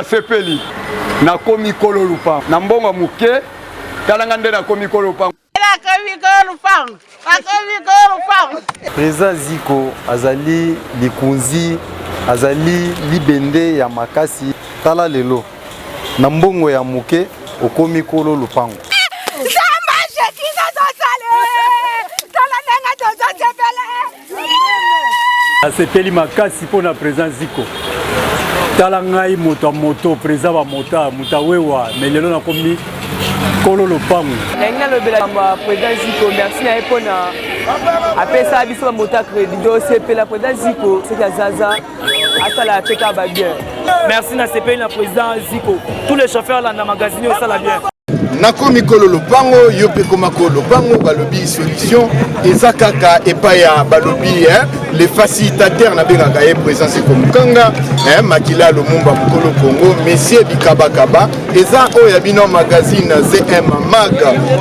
sepeli na komi kolo lupango na mbongo muke talanga nde na komi kolo lupango. Président Ziko azali likunzi azali libende ya makasi tala lelo na mbongo ya muke okomi kolo lupango. Asepeli makasi pona président Ziko tala ngai moto moto président wa mota mutawewa melelo na komi kolo lupango. Nanga lobela ma président Ziko merci na epona apesa biso mota crédit do sepela président Ziko c'est Zaza asa la teka ba bien. Merci na sepeli na président Ziko tous les chauffeurs là na magazine au sala bien. Nakomi kolo lupango yope koma kolo lupango balobi solution ezakaka epaya balobi les facilitateurs na bengaka ye présence comme Mukanga makila lumumba mukolo Congo monsieur bikabakaba eza oya bino magazine ZM Mag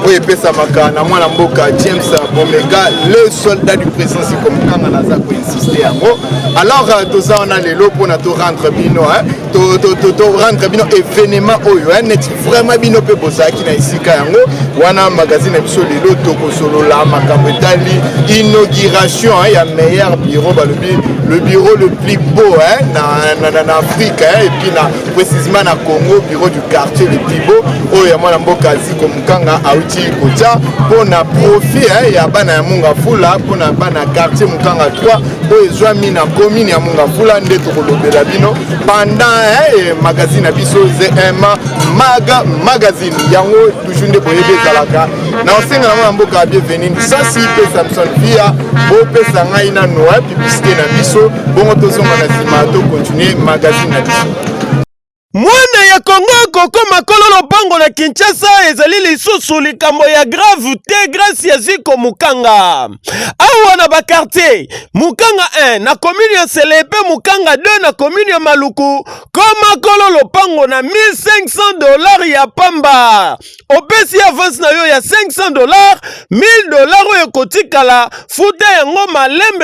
oye pesa maka na mwana mboka James Bomega le soldat du présence comme Mukanga naza ko insister yango alors toza on a lelo pona to rendre bino to rendre bino événement oyo net vraiment bino pe bozaki na isika yango wana magazine biso lelo toko solo la makambo etali inauguration ya meilleur bureau balobi le bureau le plus beau en Afrique et puis précisément na Congo bureau du quartier le plus beau oyo mwana mboka Ziko Mukanga auti kotia pona profit ya bana ya Munga Fula pona bana quartier Mukanga 3 oyo zwami na commune ya Munga Fula nde tokolobela bino pendant magazine biso ZM Mag magazine yango toujours nde boyebe ezalaka na osenga na mwana mboka bienvenue ça si pe Samson via bo pesa ngai na noa publicité na biso bongo tozonga na sima to continuer magazine na biso. Mwana ya Kongo koko makolo lupango na Kinshasa ezali lisusu likambo ya grave te grâce ya Ziko Mukanga. Awa na ba quartier Mukanga 1 na commune ya Selepe Mukanga 2 na commune ya Maluku koma kolo lupango na $1500 ya pamba. Opesi avance na yo ya $500 $1000 oyo kotikala futa yango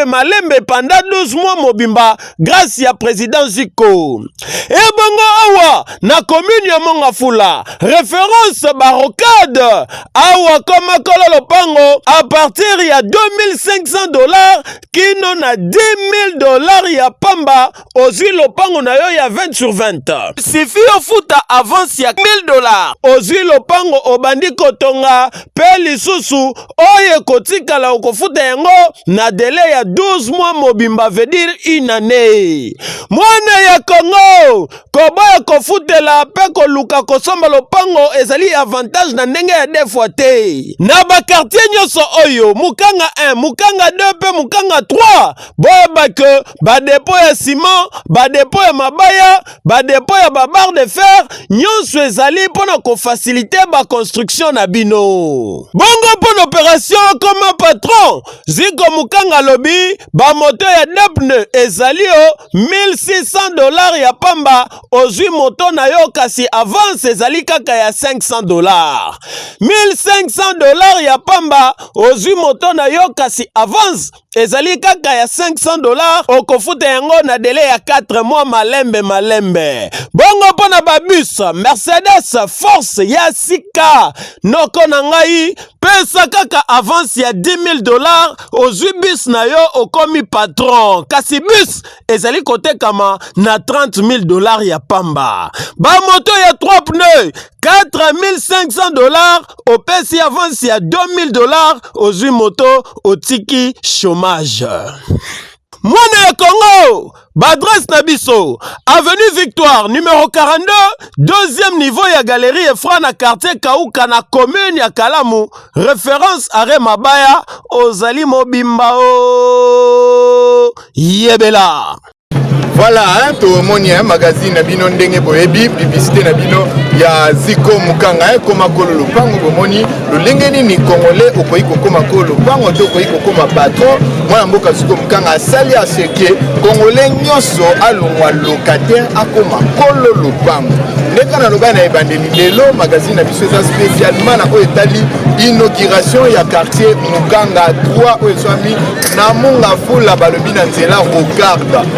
malembe pendant 12 mois mobimba grâce ya président Ziko. Ebongo awa na commune ya Mongafula référence barricade awa koma kolo lupango à partir ya $2500 kino na $10,000 ya pamba ozwi lupango na yo ya 20/20 sifi ofuta avance ya $1000 ozwi lupango obandi kotonga pe lisusu oye kotikala okofuta yango na délai ya 12 mois mobimba veut dire une année. Mwana ya Congo koboya kofutela pe koluka kosomba lupango ezali avantage na ndenge ya defwa te na ba quartier nyoso oyo Mukanga 1 Mukanga 2 pe Mukanga 3 boyeba ke ba dépôt ya ciment ba dépôt ya mabaya ba dépôt ya ba barre de fer nyonso ezali pona ko faciliter ba construction na bino bongo pona opération comme patron Ziko Mukanga lobi ba moto ya depne ezali $1600 ya pamba ozwi moto na yo kasi avance ezali kaka ya $500 $1500 ya pamba ozwi moto na yo kasi avance ezali kaka ya $500 okofuta yango na délai ya 4 mois malembe bongo pona ba bus Mercedes Force ya sika noko na ngai pesa kaka avance ya $10,000 ozwi bus na yo okomi patron kasi bus ezali kotekama na $30,000 ya pamba ba moto ya 3 pneus $4,500 opesi avance ya $2,000 ozwi moto otiki chômage. Mwana ya Congo, badresse na biso, avenue Victoire, numéro 42, deuxième niveau ya galerie Efra na quartier Kauka na commune ya Kalamu, référence Are Mabaya, ozali mobimba o yebela. Voilà, to moni magazine bino ndenge boyebi publicité na bino ya Ziko Mukanga koma kolo lupango bomoni lolengeni ni congolais okoyi kokoma kolo lupango to okoyi kokoma patron mwana mboka Ziko Mukanga asali aseke congolais nyoso alongwa locataire akoma kolo lupango ndeka na loba na ebandeli lelo magazine na biso eza spécialement na etali inauguration ya quartier Mukanga 3 oyo swami na Munga Fula balobi na nzela Rogarde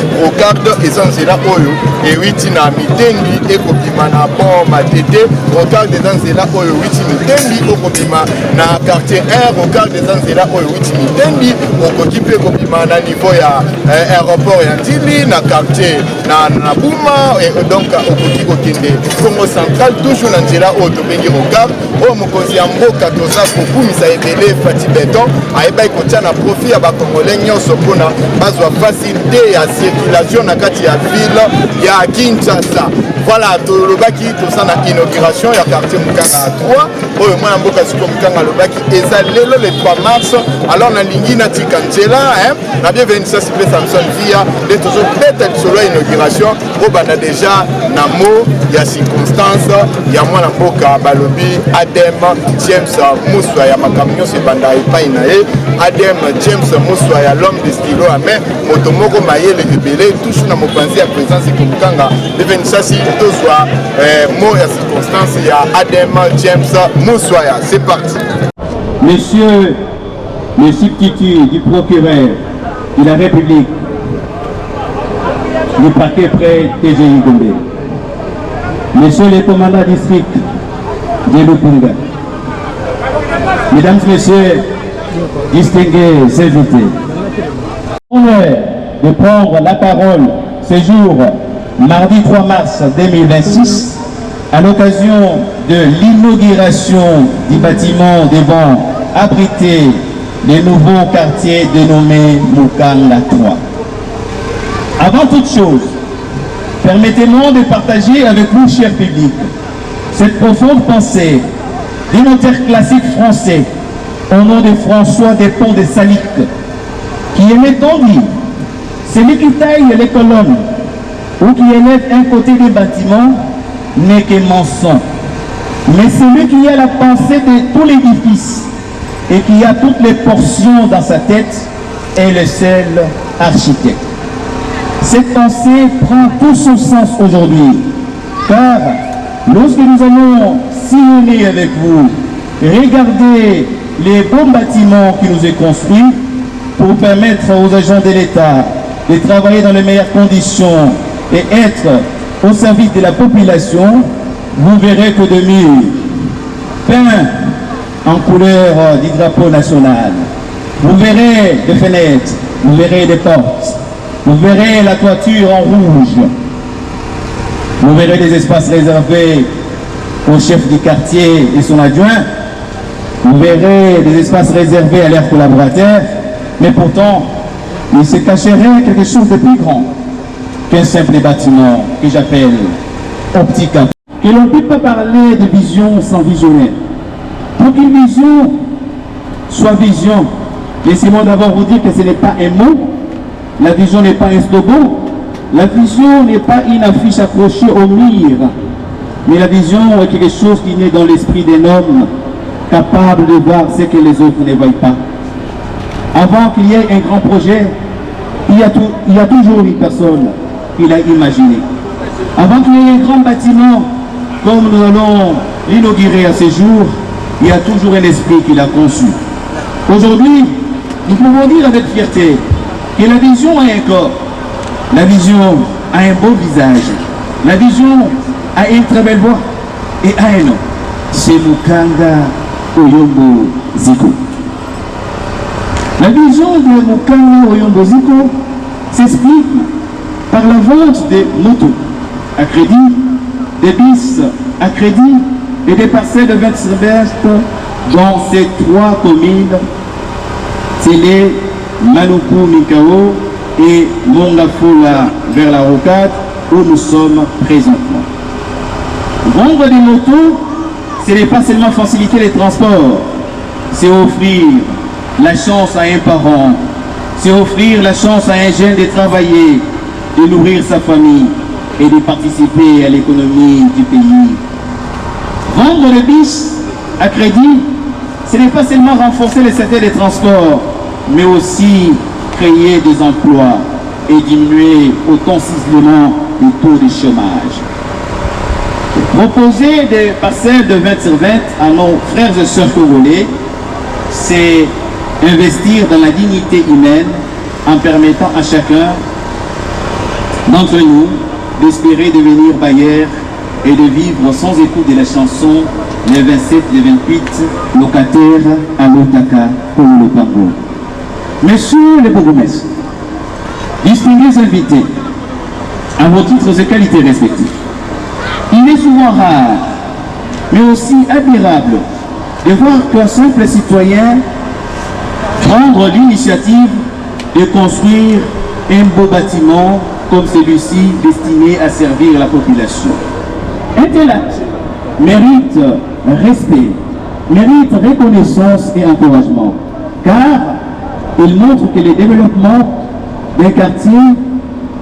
rocarde eza nzela oyo ewiti na mitendi ekobima na bon matete rocarde eza nzela oyo ewiti mitendi okobima na quartier 1 rocarde eza nzela oyo ewiti mitendi okoki mpe kobima na niveau ya aéroport ya Ndili na quartier na Buma donc okoki kokende Congo central toujours na nzela oyo tobengi rocarde oyo mokonzi ya mboka toza kokumisa ebele Fati Beton ayebaki kotia na profit ya bakongolais nyonso mpona bazwa facilité ya circulation na kati ya ville ya Kinshasa. Voilà, tolobaki toza na inauguration ya quartier Mukanga 3 oyo mwana mboka siko Mukanga lobaki eza lelo le 3 mars. Alors na lingi na tika nzela na bienvenue ça s'appelle Samson Via de tozo beta solo inauguration obanda déjà na mot ya circonstance ya mwana mboka balobi Adem James Muswa ya makamyo se banda epai na ye Adem James Muswa ya l'homme de stylo à main moto moko mayele ebele toujours na mopanzi ya présence ko Mukanga bienvenue ça si tozwa mot ya circonstance ya Adem James Muswa ya c'est parti. Monsieur le substitut du procureur de la République du parquet près TGI Gombe, Monsieur le commandant district de Lupunga, Mesdames, Messieurs, distingués invités, honneur de prendre la parole ce jour, mardi 3 mars 2026, à l'occasion de l'inauguration du bâtiment devant abriter les nouveaux quartiers dénommés Mukanga 3. Avant toute chose, permettez-moi de partager avec vous, cher public, cette profonde pensée d'un auteur classique français au nom de François Despont de Salic, qui aimait tant dire, celui qui taille les colonnes ou qui élève un côté des bâtiments n'est que mensonge. Mais celui qui a la pensée de tout l'édifice et qui a toutes les portions dans sa tête est le seul architecte. Cette pensée prend tout son sens aujourd'hui, car lorsque nous allons sillonner avec vous, regarder les beaux bâtiments qui nous est construits pour permettre aux agents de l'État de travailler dans les meilleures conditions et être au service de la population, vous verrez que de murs peints en couleur du drapeau national, vous verrez des fenêtres, vous verrez des portes, vous verrez la toiture en rouge, vous verrez des espaces réservés au chef du quartier et son adjoint, vous verrez des espaces réservés à leurs collaborateurs, mais pourtant, il se cacherait quelque chose de plus grand qu'un simple bâtiment que j'appelle Optica. Que l'on ne peut pas parler de vision sans visionnaire. Pour qu'une vision soit vision, laissez-moi d'abord vous dire que ce n'est pas un mot, la vision n'est pas un slogan, la vision n'est pas une affiche accrochée au mur, mais la vision est quelque chose qui naît dans l'esprit d'un homme capable de voir ce que les autres ne voient pas. Avant qu'il y ait un grand projet, il y a toujours une personne qui l'a imaginé. Avant qu'il y ait un grand bâtiment, comme nous allons l'inaugurer à ce jour, il y a toujours un esprit qui l'a conçu. Aujourd'hui, nous pouvons dire avec fierté que la vision a un corps, la vision a un beau visage, la vision a une très belle voix et a un nom. C'est Mukanga Oyombo Ziko. La vision de Mukanga Oyombo Ziko s'explique par la vente des motos à crédit, des bis à crédit et des parcelles de 25 mètres dans ces 3 communes, c'est les Maluku Mikao et Mongafula vers la Rocade où nous sommes présentement. Vendre des motos, ce n'est pas seulement faciliter les transports, c'est offrir la chance à un parent, c'est offrir la chance à un jeune de travailler, de nourrir sa famille et de participer à l'économie du pays. Vendre le bis à crédit, ce n'est pas seulement renforcer le secteur des transports, mais aussi créer des emplois et diminuer sensiblement le taux de chômage. Proposer des parcelles de 20 sur 20 à nos frères et sœurs congolais, c'est investir dans la dignité humaine en permettant à chacun d'entre nous d'espérer devenir bailleurs et de vivre sans écoute de la chanson les 27 et 28 locataires à l'Otaka pour le Pango. Messieurs les bourgmestres, distingués invités, à vos titres et qualités respectifs, il est souvent rare, mais aussi admirable, de voir qu'un simple citoyen prendre l'initiative de construire un beau bâtiment comme celui-ci destiné à servir la population. Un tel acte mérite respect, mérite reconnaissance et encouragement, car il montre que le développement d'un quartier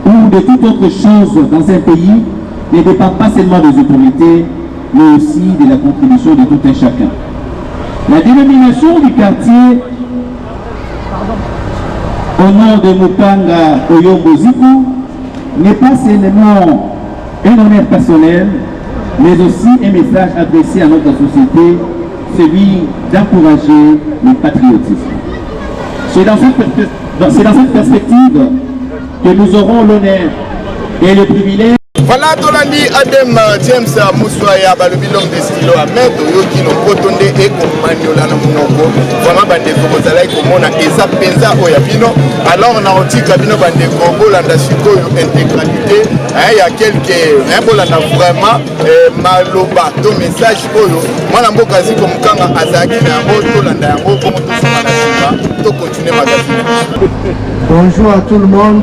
ou de toute autre chose dans un pays ne dépend pas seulement des autorités, mais aussi de la contribution de tout un chacun. La dénomination du quartier au nom de Mukanga Oyombo Zico n'est pas seulement un honneur personnel, mais aussi un message adressé à notre société, celui d'encourager le patriotisme. C'est dans cette perspective que nous aurons l'honneur et le privilège. Voilà, Tolandi Adem James Moussoya, balobi l'homme de stylo Ahmed, Oyoki no Kotonde et Komaniola na Monoko. Vraiment, Bandeko Bozalai Komona, Eza Penza Oyabino. Alors, on a aussi Kabino Bandeko, Bolanda Sikoyo, intégralité. Il y a quelques. Bolanda vraiment, Maloba, ton message Oyo. Moi, Namboka Ziko Mukanga, Azaki, Nambo, Tolanda, Nambo, comment tout ça va, tout continuer magazine. Bonjour à tout le monde.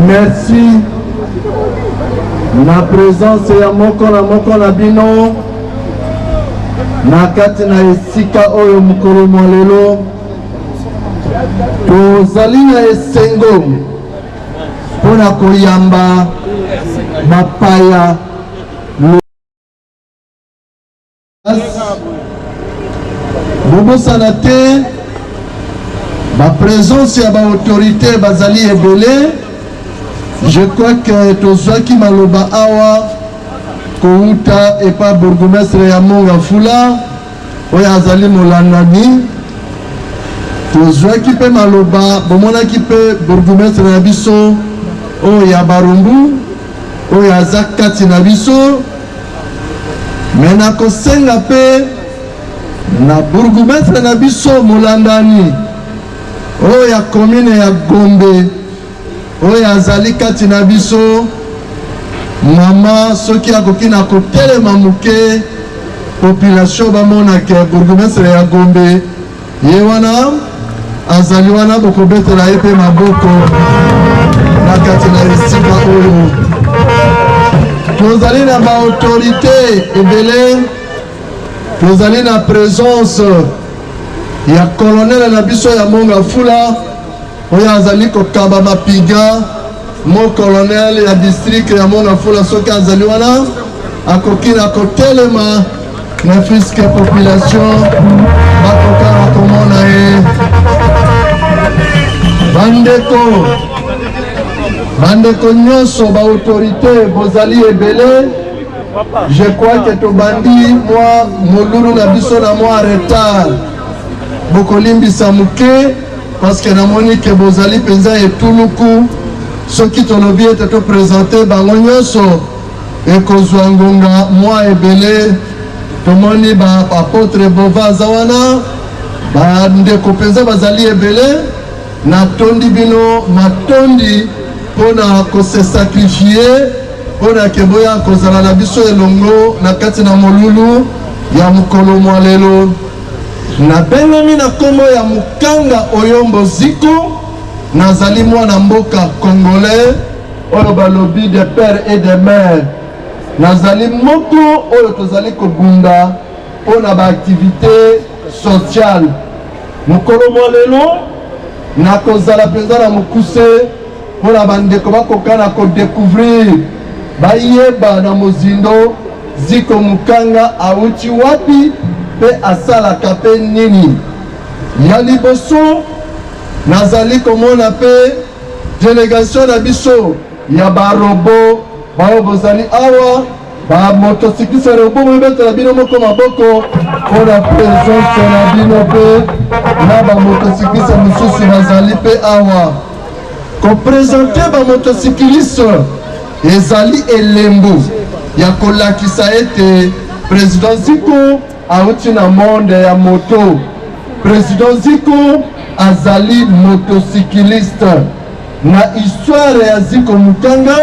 Merci. Na présence ya moko na bino na kati na esika oyo mukolo mwa lelo tozali na esengo mpona koyamba mapaya bobosana te baprésence ya baautorité bazali ebele. Je crois que tozwaki maloba awa kouta epa bourgmestre ya Monga Fula oyo azali molandani. Tozwaki pe maloba bomonaki pe bourgmestre na biso oyo ya Barumbu oyo aza kati na biso. Me nakosenga pe na bourgmestre na biso molandani oyo ya commune ya Gombe oyo azali kati na biso. Mama soki akoki na kotelema muke population bamonake bourgmestre ya Gombe ye wana azali wana bokobetela ye mpe maboko na kati na esika oyo. Tozali na baautorité ebele, tozali na présence ya colonel na biso ya Monga Fula oyo azali kokaba mapiga. Mo colonel ya district ya Monga Fula soki azali wana akoki na kotelema na fiske population bakoka na komona ye. Bandeko nyonso baautorité bozali ebele. Je crois que tobandi mwa molulu na biso na mwa retard bokolimbisa muke parce que namoni ke bozali penza etuluku soki tolobi ete toprésente bango nyonso ekozwa ngonga mwa ebele. Tomoni baapôtre Bova aza wana, bandeko penza bazali ebele. Natondi bino matondi mpona kose sakrifie mpona ke boya kozala na biso elongo na kati na molulu ya mokolo mwa lelo. Nabengami na kombo ya Mukanga Oyombo Zico, nazali mwana mboka congolais oyo balobi de père et de mère. Nazali moko oyo tozali kobunda mpona baaktivité sociale. Mokolo mwa lelo nakozala mpenza na mokuse mpona bandeko bakoka na kodécouvrir bayeba na mozindo Zico Mukanga awuti wapi pe asalaka pe nini. Ya liboso nazali komona pe délégation na biso ya barobo bayo bozali awa bamotocycliste robo moyebetela bino moko maboko mpona présence na bino pe na bamotocycliste mosusu bazali pe awa. kopresente bamotocycliste ezali elembo ya kolakisa ete président Ziko auti na monde ya moto. Président Ziko azali motocycliste. Na histoire ya Ziko Mukanga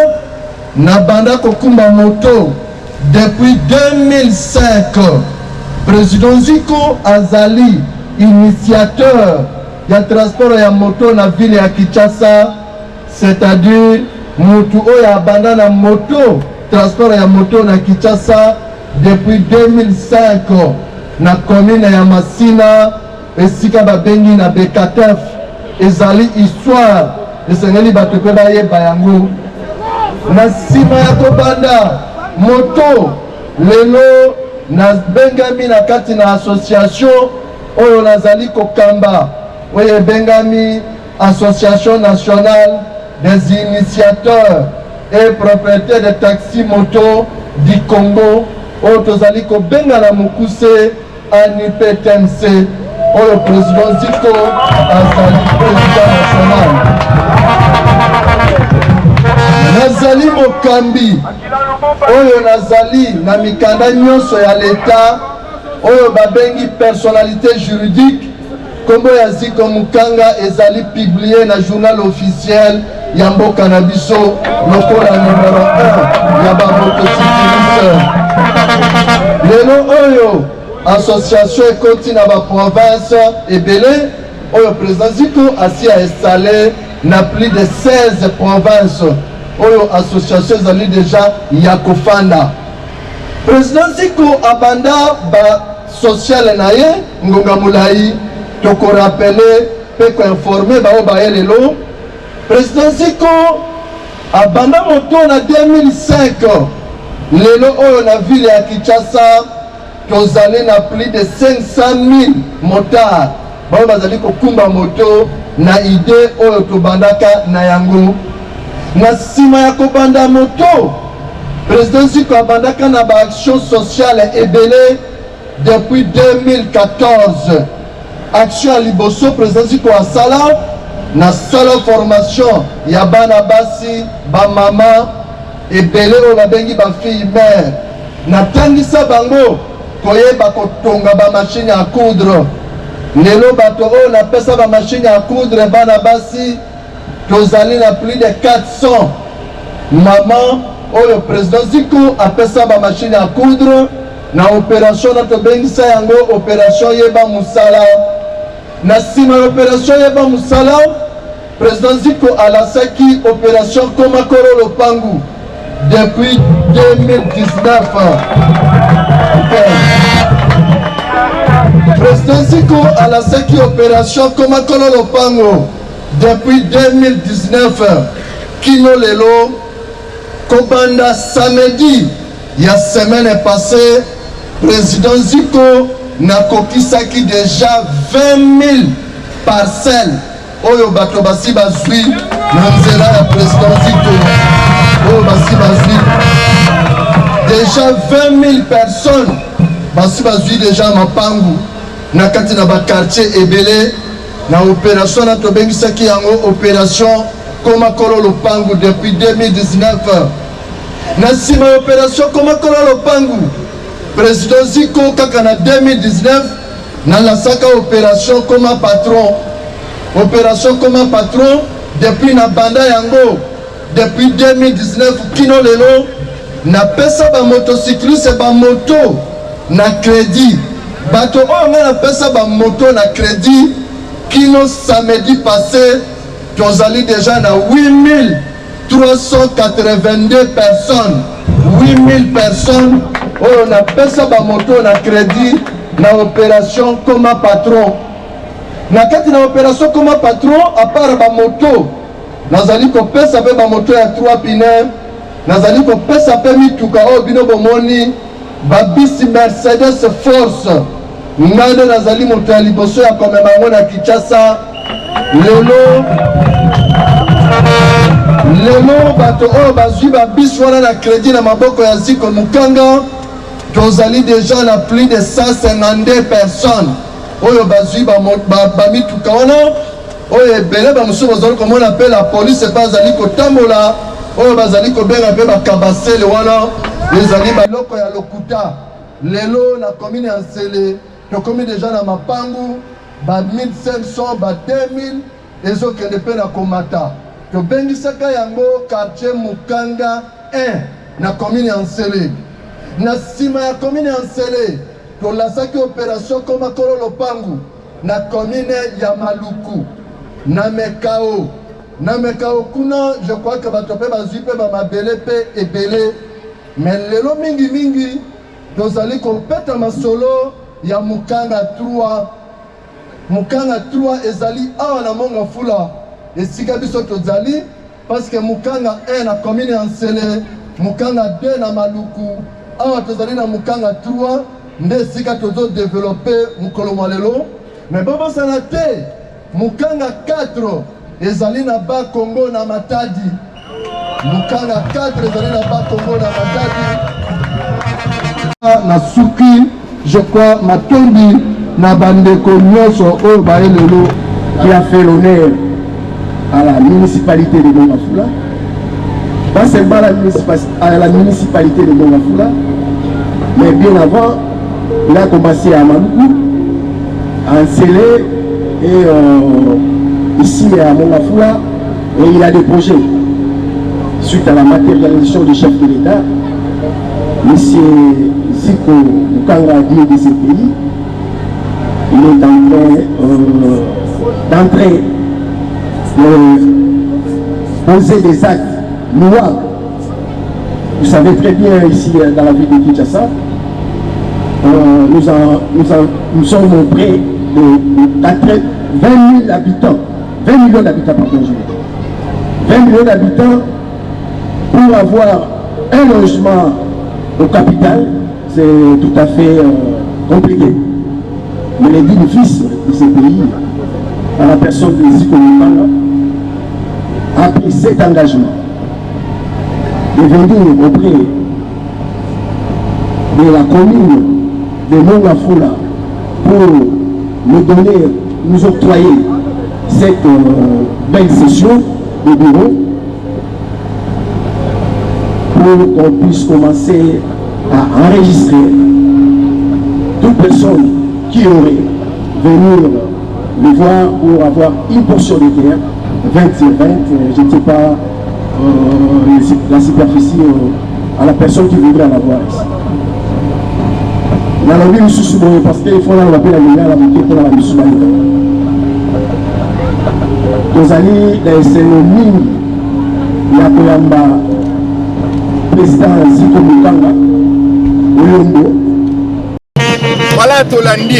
na banda kokumba moto depuis 2005. Président Ziko azali initiateur ya transport ya moto na ville ya Kinshasa, c'est-à-dire mutu oyo abanda na moto transport ya moto na Kinshasa depuis 2005 na commune ya Masina esika babengi na Bekatef. Ezali histoire esengeli bato mpe bayeba yango. Na nsima ya kobanda moto lelo nabengami na kati na association oyo nazali kokamba oyo ebengami Association nationale des initiateurs et propriétaires de taxi moto du Congo oyo tozali kobenga na mokuse ANIPTMC oyo président Ziko azali président national. Nazali mokambi oyo nazali na mikanda nyonso ya l'État oyo babengi personnalité juridique. Kombo ya Ziko Mukanga ezali publié na journal officiel ya mboka na biso lokola numéro 1 ya bamotocycliste. Lelo oyo association ekoti na baprovince ebele oyo président Ziko asi a installé na plus de 16 provinces oyo association ezali déjà ya kofanda. Président Ziko abanda ba social na ye ngonga mulai toko rappeler pe ko informer ba oba lelo. Président Ziko abanda moto na 2005 lelo oyo na ville ya Kinshasa tozali na plus de 500,000 motards bao bazali kokumba moto na idée oyo tobandaka na yango. Na nsima ya kobanda moto président Ziko abandaka na baaction sociale ebele depuis 2014. Action ya liboso président Ziko asala na sala formation ya bana basi bamama ebele oyo babengi bafille mère. Natangisa bango koyeba kotonga bamashine ya coudre. Lelo bato oyo napesa bamashine ya coudre bana basi tozali na plus de 400 maman oyo président Ziko apesa bamashine ya coudre na opération na tobengisa yango opération yeba musala. Na nsima ya opération yeba musala président Ziko alasaki opération Komakolo Lopangu depuis 2019. Président Ziko alasaki opération Komakolo Lopango depuis 2019 kino lelo kobanda samedi ya semaine passée président Ziko nakokisaki déjà 20,000 parcelles oyo bato basi bazwi na nzela ya président Ziko oyo basi bazwi déjà 20,000 personnes basi bazwi déjà mapangu na kati na bakartier ebele na opération na tobengisaki yango opération Komakolo Lopangu depuis 2019. Na nsima ya opération Komakolo Lopangu président Ziko kaka na 2019 nalasaka opération Koma Patron. Opération Koma Patron depuis na banda yango depuis 2019 kino lelo na pesa ba motocycliste ba moto na crédit bato oyo nga na pesa ba moto na crédit kino samedi passé tozali déjà na 8,382 personnes 8,000 personnes oyo na pesa ba moto na crédit na opération Koma Patron. Na kati na opération Koma Patron à part ba moto nazali kopesa pe ba moto ya 3 pneus nazali kopesa pe mituka oyo bino bomoni ba bisi Mercedes Force ngande nazali moto ya liboso ya komema ngo na Kinshasa lelo bato oyo bazwi ba bisi wana na crédit na maboko ya Ziko Mukanga tozali déjà na plus de 152 personnes oyo bazwi ba mituka wana oyo ebele bamosusu bazali komona mpe la police epa azali kotambola oyo bazali kobenga mpe bakabasele wana ezali baloko ya lokuta lelo na commune ya Nsele tokomi deja na mapangu ba 1500 ba 2000 ezokende mpe na komata tobengisaka yango quartier Mukanga 1 na commune ya Nsele. Na nsima ya commune ya Nsele tolasaki opération Komakolo Lopangu na commune ya Maluku na Mekao kuna je crois que bato pe bazwi pe ba mabele pe ebele mais lelo mingi tozali kopeta masolo ya Mukanga 3 ezali awa na Monga Fula esika biso tozali parce que Mukanga 1 na commune ya Nsele Mukanga 2 na Maluku awa tozali na Mukanga 3 nde esika tozo développer mukolo malelo mais baba sana te Mukanga 4 ezali na ba Congo na Matadi Mukanga 4 ezali na ba Congo na Matadi na suki je crois matondi na bandeko nyonso oyo baye lelo qui a fait l'honneur à la municipalité de Monga Fula, pas seulement à la municipalité de Monga Fula, mais bien avant, il a commencé à Maluku, à Nsele et ici à Monga Fula, et il a des projets suite à la matérialisation du chef de l'État, M. Ziko Mukanga dit de ce pays. Il est en train d'entrer poser des actes louables. Vous savez très bien ici dans la ville de Kinshasa, nous sommes près d'entrer 20 000 habitants, 20 millions d'habitants, pardon, 20 millions d'habitants pour avoir un logement au capital, c'est tout à fait compliqué. Mais les dignes fils de ce pays, à la personne de Ziko Mukanga, a pris cet engagement de venir auprès de la commune de Monga Fula pour nous donner, nous octroyer cette belle session de bureau pour qu'on puisse commencer à enregistrer toute personne qui aurait venir le voir pour avoir une portion de terre, 20 sur 20, je ne sais pas la superficie à la personne qui voudrait en avoir ici. Dans la ville, parce qu'il faut l'appeler la lumière, la montée pour la musulmane. Nos amis, c'est le mine, la Koyamba, président Ziko Mukanga, Oyombo. Voilà Tolandi,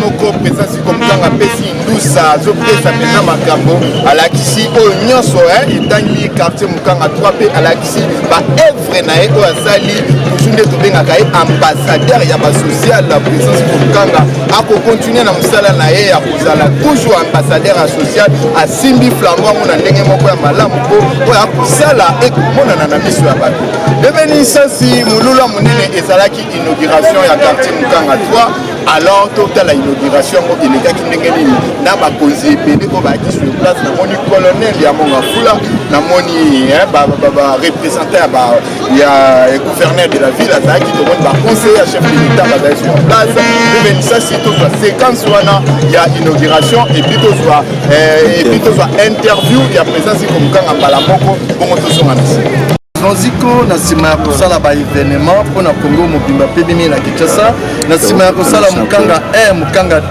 moko président Ziko Mukanga pesi ndusa zo pesa pena makambo alakisi o nyonso etangi quartier Mukanga 3P alakisi ba œuvre na e o azali tunde to benga kai ambassadeur ya ba social la président Ziko Mukanga ako continuer na musala na e ya kozala toujours ambassadeur social asimbi flambeau mona ndenge moko ya malamu ko ya kozala e komona na miso ya bato deveni sasi mulula munene ezalaki inauguration ya quartier Mukanga 3 alors toute la inauguration il est qui n'engagé na ba cause ebele ko ba qui sur place na moni colonel ya Monga Fula na moni représentant ya gouverneur de la ville à qui demande ba conseiller chef de l'État ba sur place deveni ça c'est tout ça séquence wana ya inauguration et puis tout soit interview ya présence comme Mukanga mbala moko bongo to so manisi Ziko na sima ya kosala ba événement pour na Congo mobimba pe bimi na Kinshasa na sima ya kosala Mukanga 1 Mukanga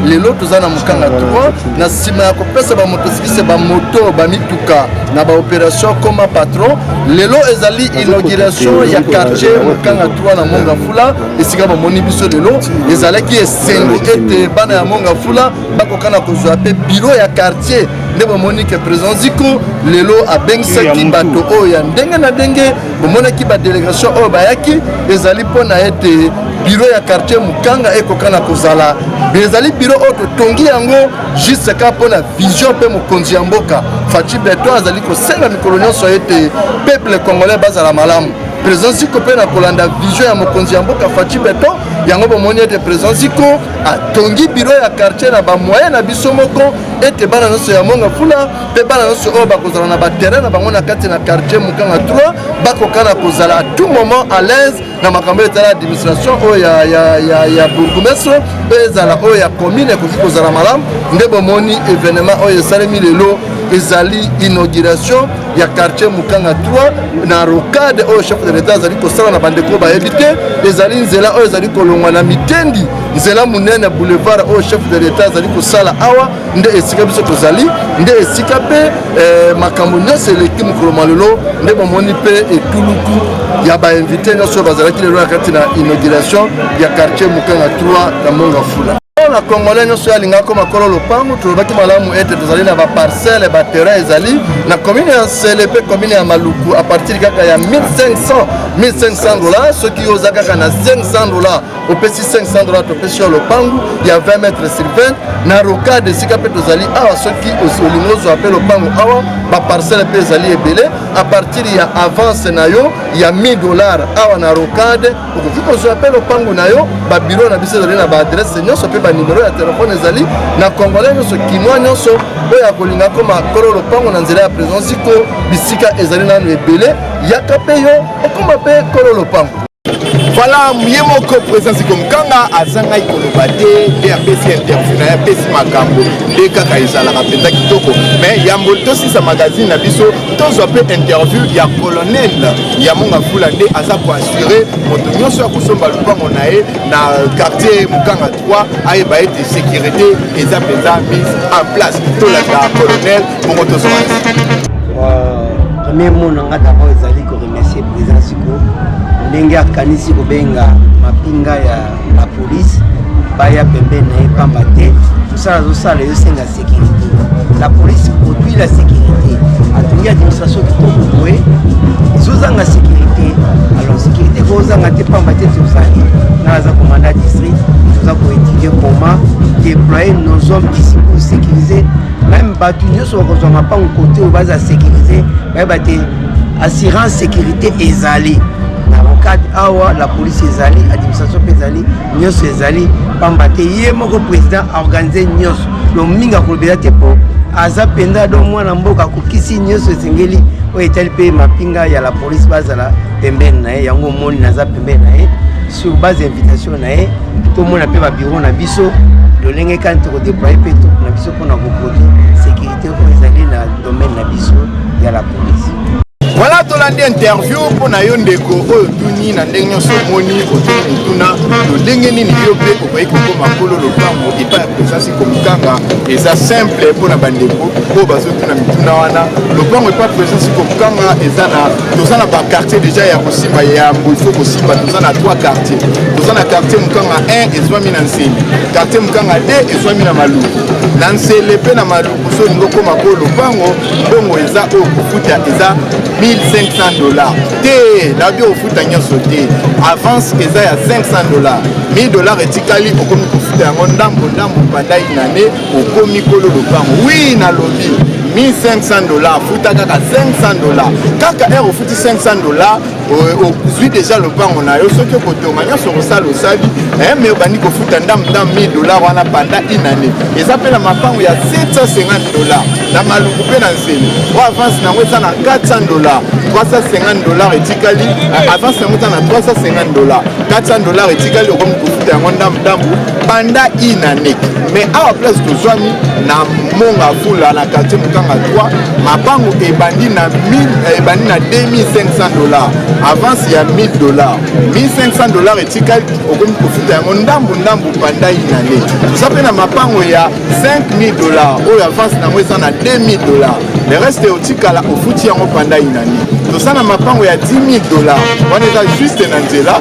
2 lelo tozana Mukanga 3 na sima ya kopesa ba motocycliste ba moto ba mituka na ba opération comme patron lelo ezali inauguration ya quartier Mukanga 3 na Monga Fula esika ba moni biso lelo ezalaki esengo ete bana ya Monga Fula bakokana kozwa pe bureau ya quartier ndebo moni ke président Ziko lelo abengisaki bato oyo ya ndenge na ndenge bomonaki ba délégation oyo bayaki ezali mpona ete bureau ya quartier Mukanga ekokana kozala ezali bureau oyo totongi yango juste ka mpona vision mpe mokonzi ya mboka Fachi Beto azali kosenga mikolo nyonso ete peuple congolais bazala malamu président Ziko mpe na kolanda vision ya mokonzi ya mboka Fachi Beto yango bomoni ete président Ziko atongi bureau ya quartier na bamoyen na biso moko ete bana nyonso ya Monga Fula pe bana nyonso oyo bakozala na baterrain na bango na kati na quartier Mukanga 3 bakokana kozala à tout moment à l'aise na makambo etala administration oyo ya bourgmestre pe ezala oyo ya commune ekoki kozala malamu nde bomoni événement oyo esalemi lelo ezali inauguration ya quartier Mukanga 3 na rocade oyo chef de l'état azali kosala na bandeko bayebi te ezali nzela oyo ezali kolongwa na mitendi nzela munene boulevard oyo chef de l'état azali kosala awa nde esika biso tozali nde esika pe makambo nyonso eleki mokolo malelo nde bomoni pe etuluku ya bainvité nyonso oyo bazalaki lelo na kati na inauguration ya quartier Mukanga 3 na Monga Fula. Na Congolais nyonso yalinga koma kolo lopango tulobaki malamu ete tozali na ba parcelle ba terrain ezali na commune ya Nsele pe commune ya Maluku à partir kaka ya 1500 dollars ce qui oza kaka na 500 dollars au pesi 500 dollars to pesi lopango ya 20 mètres sur 20 na rocade sika pe tozali awa ce qui olingozo appelle lopango awa ba parcelle pe ezali ebele à partir ya avance na yo ya 1000 dollars awa na rocade okoki kozo appelle lopango na yo ba bureau na biso ezali na ba adresse nyonso pe ba numéro ya téléphone ezali na congolais nyonso kinois nyonso oyo akolinga koma kolo lopango na nzela ya présence ziko bisika ezali nanu ebele yaka pe yo okoma pe kolo lopango. Voilà, Moko présence comme Kanga, Azanga Ikolobate, DRPC interview, DRPC Makambo, Dekaka Izala, Rapenda Kitoko. Mais Yambol aussi sa magazine, Nabiso, tous un peu interview, il y a colonel, il y a Monga Foulande, Aza pour assurer, Motonio soit Kosomba Lupa Monae, dans le quartier Mukanga 3, Aïba et de sécurité, et ça mise en place. Tout le colonel, pour premier mot, on a d'abord remercier le président Siko. Ndenge akanisi kobenga mapinga ya la police baya pembeni na pamba te tosala yo senga sécurité. La police produit la sécurité. Atungi administration kitoko boye zozanga sécurité. Alors sécurité kozanga te pamba te tozali na za commandant district toza ko étudier comment déployer nos hommes ici pour sécuriser même batu nyonso bakozwa mapango côté au base à sécuriser ba te assurance sécurité ezali. Awa la police ezali administration ezali nyonso ezali pamba te ye moko président organisé nyonso lo minga kolobela te po aza penda do mwana mboka kokisi nyonso esengeli oyo etali pe mapinga ya la police bazala pembeni na ye yango moni naza pembeni na ye sur base invitation na ye tomona pe babiro na biso lolenge kani tokodéploye pe na biso mpona koproduire sécurité oyo ezali na domaine na biso ya la police. Voilà tolandi interview pona yo ndeko oyo tuni na ndenge nyonso moni otuni tuna to ndenge nini yo pe okoki kokoma kolo lopango epa ya présence komukanga eza simple pona bandeko oyo bazotuna mituna wana lopango epa présence komukanga eza na toza na baquartier déjà ya kosimba ya mbulfo kosimba toza na 3 quartier toza na quartier Mukanga 1 ezwami na Nsele quartier Mukanga 2 ezwami na Maluku na Nsele pe na Maluku so lingo koma kolo lopango bongo eza oyo kofuta eza $1500 te na bio ofuta nyonso te avance eza ya $500 $1000 etikali okomi kofuta yango ndambo panda inane okomi kolo lopango oui na lobi $1500 futa kaka $500 kaka ere ofuti $500 ozwi déjà lopango na yo soki okotoma nyonso kosala osali me obandi kofuta ndambo $1000 wana panda inane eza mpe na mapango ya $750 na Maluku mpe na Nsele o avance nango eza na $400 $350 etikali avance nango eza na $350 $400 etikali okomi kofuta yango ndambu panda inane mais awa place tozwami na Monga Fula na quartier Mukanga 3 mapango ebandi na $2500 avance ya $1000 $1500 etikali okomi kofuta yango ndambu panda inane toza mpe na mapango ya $5000 oyo avance nango eza na $2000 le reste otikala ofuti yango panda inane toza na mapango ya $10,000 wana eza juste na nzela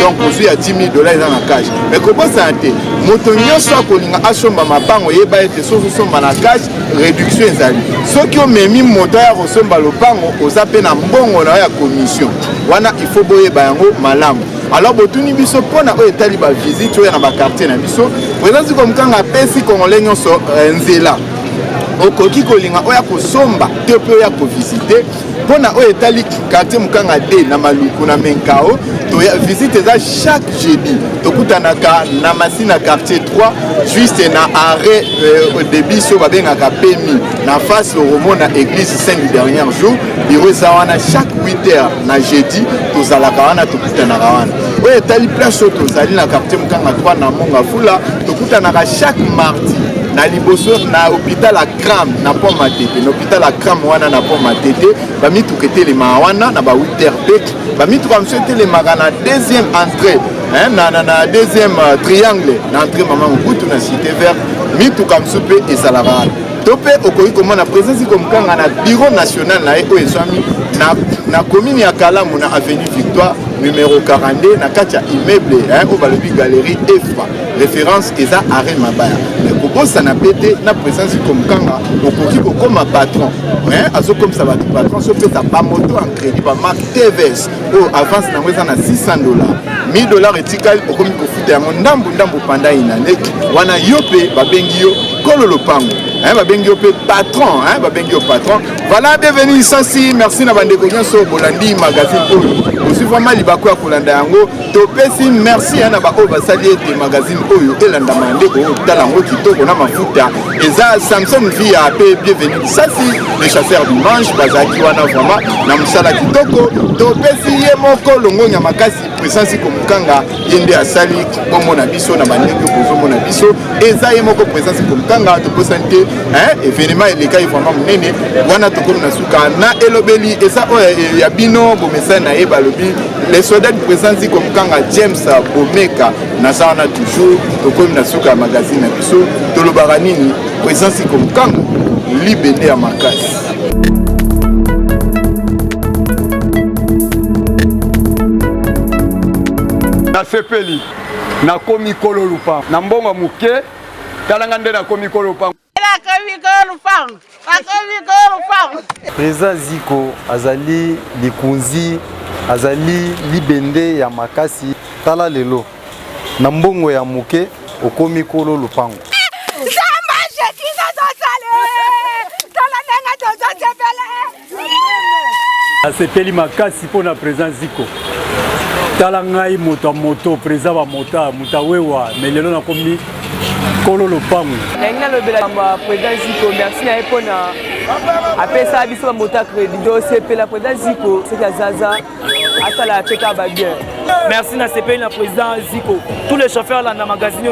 donc ozwi ya $10,000 eza na cash mais kobosana te moto nyonso akolinga asomba mapango yeba ete soki osomba na cash réduction ezali soki omemi moto ya kosomba lopango oza mpe na mbongo na yo ya commission wana ifo boyeba yango malamu alors botuni biso mpona oyo etali bavisite oyo na bakartier na biso présence Komukanga apesi congolais nyonso nzela okoki kolinga oya kosomba te pe oya kovisite mpona oyo etali quartier Mukanga D na Maluku na Menkao visite eza chaque jeudi tokutanaka na Masina quartier 3 juste na arrêt de biso babengaka PMI na face romona église Saint du dernier jour biro eza wana chaque 8h na jeudi tozalaka wana tokutanaka wana oyo etali place oyo tozali na quartier Mukanga 3 na Monga Fula tokutanaka chaque mardi na liboso na hôpital à Cram na Pont Matete na hôpital à Cram wana na Pont Matete bamituka etelema wana na ba 8h pek bamituka mso etelemaka na deuxième entrée na deuxième triangle na entrée Mama Mobutu na cité vert mituka mso pe ezalaka wana to mpe okoki komona présence Mukanga na bureau national na ye oyo ezwami na commune ya Kalamu na avenue Victoire numéro 42 na kati ya immeuble oyo balobi galerie EFA référence eza arrêt Mabaya mais kobosana pete na présence Mukanga okoki kokoma patron azokomisa bato patron sopesa bamoto en crédit bamarque TVS oyo avance nango eza na $600 $1000 etikali okomi kofuta yango ndambu panda inane wana yo mpe babengi yo Kolo Lopango babengi yo mpe patron babengi yo patron voilà bienvenue ici merci na bandeko nyonso bolandi magazine oyo aussi vraiment libako ya kolanda yango topesi merci na ba oyo basali ete magazine oyo elanda mandeko tala yango kitoko na mafuta eza Samson via pe bienvenue ici le chasseur du manche bazaki wana vraiment na musala kitoko topesi ye moko longonya makasi présence Mukanga yende asali bomona biso na bandeko bozomona biso eza ye moko présence Mukanga toposante événement elekai vraiment munene wana tokomi na suka na elobeli eza oyo ya bino bomesa na ye balobi les soldats de présence Mukanga James Bomeka naza wana toujours tokomi na suka magazine na biso tolobaka nini présence Mukanga libende ya makasi na sepeli na komi Kolo Lupango na mbongo muke talanga nde na komi Kolo Lupango Président Ziko azali likunzi azali libende ya makasi tala lelo na mbongo ya muke okomi Kolo Lupango asepeli makasi mpona président Ziko tala ngai moto moto président ba mota mutawewa mais lelo nakomi Kolo Lupango ndenge nalobela ba président Ziko merci na ye mpona apesa biso ba mota crédit osepela président Ziko soki azaza asala keka ba bien merci na sepeli na président Ziko tous les chauffeurs là na magazine